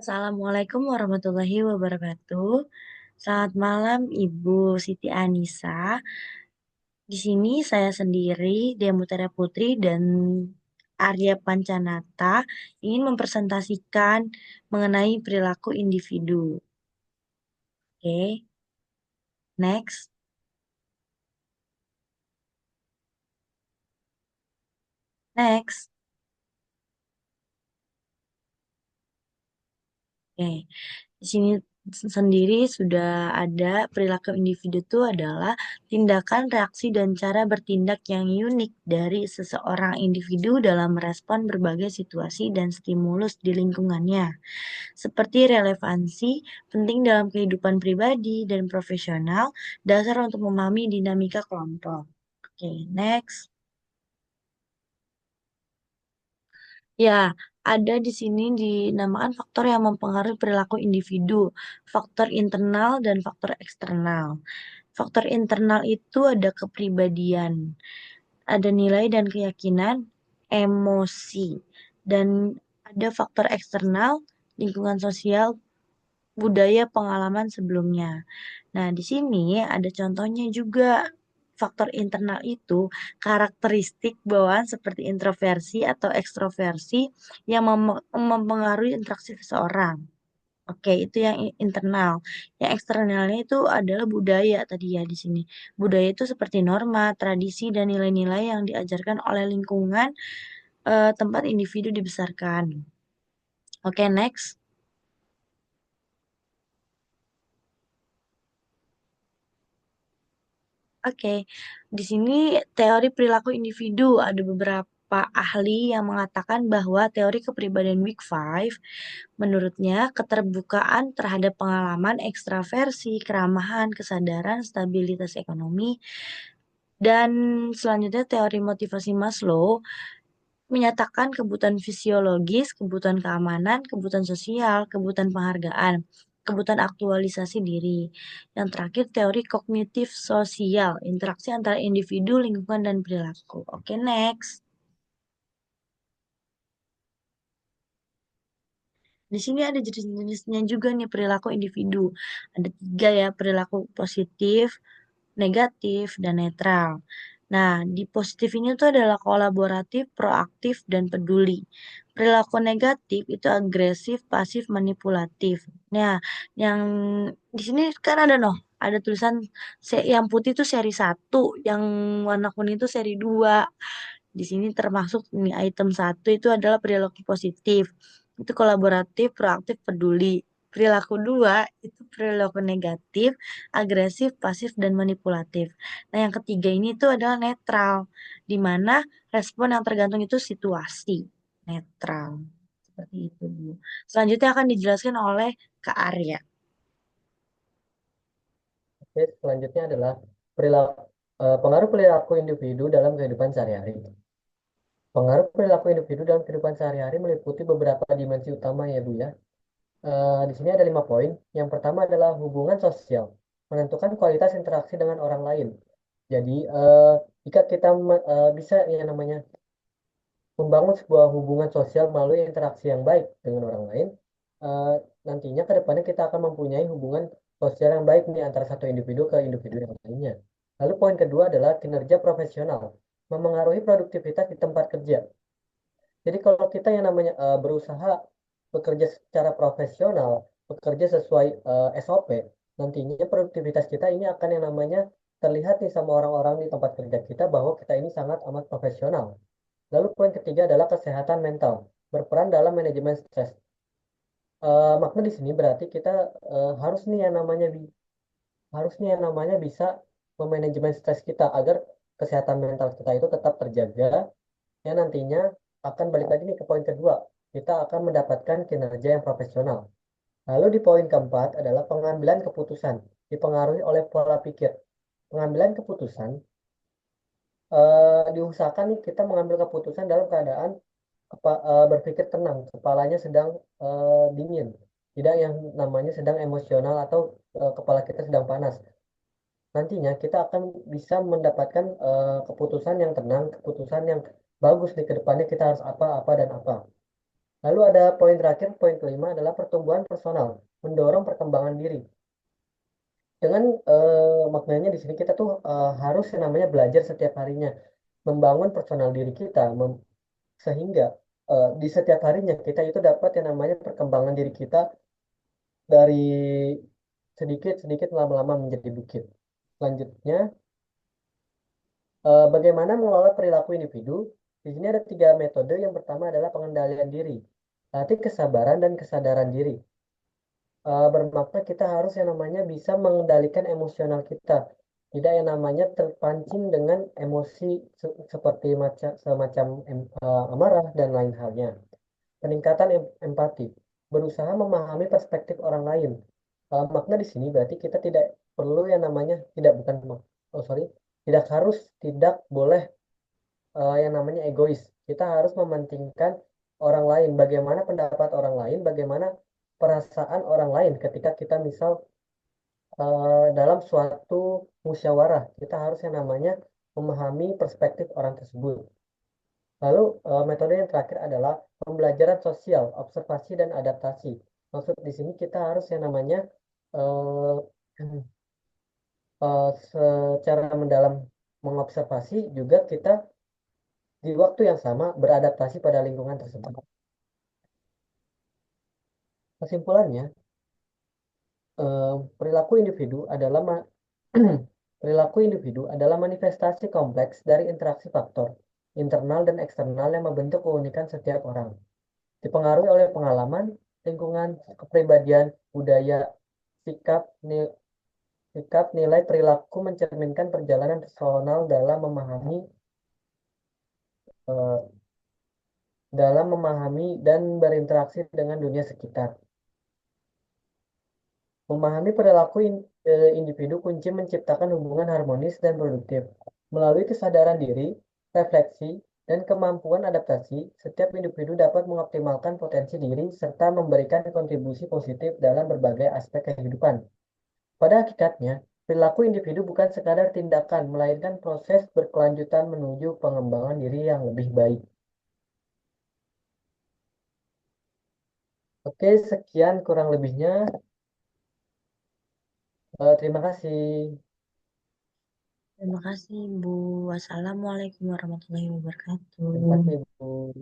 Assalamualaikum warahmatullahi wabarakatuh. Selamat malam Ibu Siti Anissa. Di sini saya sendiri, Dea Mutara Putri dan Arya Pancanata ingin mempresentasikan mengenai perilaku individu. Oke, next. Next. Oke. Di sini sendiri sudah ada perilaku individu itu adalah tindakan, reaksi, dan cara bertindak yang unik dari seseorang individu dalam merespon berbagai situasi dan stimulus di lingkungannya, seperti relevansi, penting dalam kehidupan pribadi dan profesional, dasar untuk memahami dinamika kelompok. Oke, next. Ya, ada di sini dinamakan faktor yang mempengaruhi perilaku individu, faktor internal dan faktor eksternal. Faktor internal itu ada kepribadian, ada nilai dan keyakinan, emosi, dan ada faktor eksternal, lingkungan sosial, budaya, pengalaman sebelumnya. Nah, di sini ada contohnya juga. Faktor internal itu karakteristik bawaan seperti introversi atau ekstroversi yang mempengaruhi interaksi seseorang. Oke, itu yang internal. Yang eksternalnya itu adalah budaya tadi ya di sini. Budaya itu seperti norma, tradisi, dan nilai-nilai yang diajarkan oleh lingkungan tempat individu dibesarkan. Oke, next. Oke, di sini teori perilaku individu ada beberapa ahli yang mengatakan bahwa teori kepribadian Week Five, menurutnya keterbukaan terhadap pengalaman, ekstraversi, keramahan, kesadaran, stabilitas ekonomi, dan selanjutnya teori motivasi Maslow menyatakan kebutuhan fisiologis, kebutuhan keamanan, kebutuhan sosial, kebutuhan penghargaan, kebutuhan aktualisasi diri. Yang terakhir teori kognitif sosial, interaksi antara individu, lingkungan, dan perilaku. Oke, next. Di sini ada jenis-jenisnya juga nih perilaku individu. Ada tiga ya, perilaku positif, negatif, dan netral. Nah, di positif ini tuh adalah kolaboratif, proaktif, dan peduli. Perilaku negatif itu agresif, pasif, manipulatif. Nah, yang di sini kan ada ada tulisan yang putih itu seri satu, yang warna kuning itu seri 2. Di sini termasuk nih item satu itu adalah perilaku positif. Itu kolaboratif, proaktif, peduli. Perilaku dua itu perilaku negatif, agresif, pasif, dan manipulatif. Nah, yang ketiga ini tuh adalah netral, di mana respon yang tergantung itu situasi. Netral. Seperti itu, Bu. Selanjutnya akan dijelaskan oleh Kak Arya. Oke, selanjutnya adalah perilaku, pengaruh perilaku individu dalam kehidupan sehari-hari. Pengaruh perilaku individu dalam kehidupan sehari-hari meliputi beberapa dimensi utama ya Bu ya. Di sini ada 5 poin. Yang pertama adalah hubungan sosial, menentukan kualitas interaksi dengan orang lain. Jadi jika kita bisa yang namanya membangun sebuah hubungan sosial melalui interaksi yang baik dengan orang lain, eh, nantinya ke depannya kita akan mempunyai hubungan sosial yang baik nih antara satu individu ke individu yang lainnya. Lalu poin kedua adalah kinerja profesional, memengaruhi produktivitas di tempat kerja. Jadi kalau kita yang namanya berusaha bekerja secara profesional, bekerja sesuai SOP, nantinya produktivitas kita ini akan yang namanya terlihat nih sama orang-orang di tempat kerja kita bahwa kita ini sangat amat profesional. Lalu poin ketiga adalah kesehatan mental, berperan dalam manajemen stres. Makna di sini berarti kita harus nih yang namanya harus nih yang namanya bisa memanajemen stres kita agar kesehatan mental kita itu tetap terjaga. Ya nantinya akan balik lagi nih ke poin kedua, kita akan mendapatkan kinerja yang profesional. Lalu di poin keempat adalah pengambilan keputusan, dipengaruhi oleh pola pikir. Pengambilan keputusan diusahakan nih kita mengambil keputusan dalam keadaan berpikir tenang, kepalanya sedang dingin, tidak yang namanya sedang emosional atau kepala kita sedang panas. Nantinya kita akan bisa mendapatkan keputusan yang tenang, keputusan yang bagus di kedepannya kita harus apa, apa dan apa. Lalu ada poin terakhir, poin kelima adalah pertumbuhan personal, mendorong perkembangan diri. Dengan maknanya di sini kita tuh harus yang namanya belajar setiap harinya, membangun personal diri kita, sehingga di setiap harinya kita itu dapat yang namanya perkembangan diri kita dari sedikit-sedikit lama-lama menjadi bukit. Selanjutnya, bagaimana mengelola perilaku individu? Di sini ada tiga metode. Yang pertama adalah pengendalian diri, latih kesabaran dan kesadaran diri. Bermakna kita harus yang namanya bisa mengendalikan emosional kita, tidak yang namanya terpancing dengan emosi seperti semacam amarah dan lain halnya. Peningkatan empati, berusaha memahami perspektif orang lain. Makna di sini berarti kita tidak perlu yang namanya tidak bukan oh sorry tidak harus tidak boleh yang namanya egois. Kita harus mementingkan orang lain, bagaimana pendapat orang lain, bagaimana perasaan orang lain ketika kita misal dalam suatu musyawarah, kita harus yang namanya memahami perspektif orang tersebut. Lalu metode yang terakhir adalah pembelajaran sosial, observasi dan adaptasi. Maksud di sini kita harus yang namanya eh, secara mendalam mengobservasi juga kita di waktu yang sama beradaptasi pada lingkungan tersebut. Kesimpulannya, perilaku individu adalah perilaku individu adalah manifestasi kompleks dari interaksi faktor internal dan eksternal yang membentuk keunikan setiap orang. Dipengaruhi oleh pengalaman, lingkungan, kepribadian, budaya, sikap, sikap, nilai perilaku mencerminkan perjalanan personal eh, dalam memahami dan berinteraksi dengan dunia sekitar. Memahami perilaku individu kunci menciptakan hubungan harmonis dan produktif. Melalui kesadaran diri, refleksi, dan kemampuan adaptasi, setiap individu dapat mengoptimalkan potensi diri serta memberikan kontribusi positif dalam berbagai aspek kehidupan. Pada hakikatnya, perilaku individu bukan sekadar tindakan, melainkan proses berkelanjutan menuju pengembangan diri yang lebih baik. Oke, sekian kurang lebihnya. Terima kasih. Terima kasih, Bu. Wassalamualaikum warahmatullahi Terima wabarakatuh. kasih, Bu.